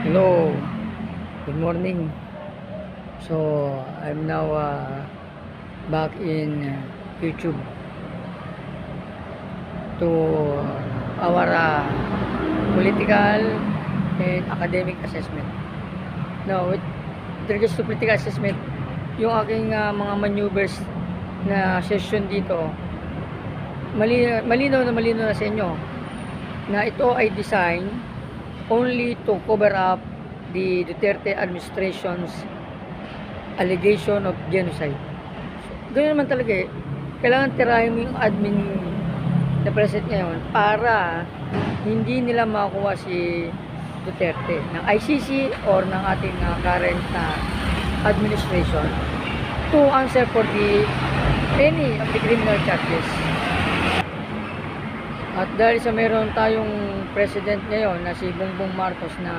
Hello, good morning. So I'm now back in YouTube to our political and academic assessment. Now, with regards to political assessment, yung aking mga maneuvers na session dito, malinaw na sa inyo na ito ay design only to cover up the Duterte administration's allegation of genocide. So, ganoon naman talaga eh. Kailangan tirahin mo yung admin na present ngayon para hindi nila makuha si Duterte ng ICC or ng ating current administration to answer for any of the criminal charges. At dahil sa meron tayong president ngayon na si Bongbong Marcos na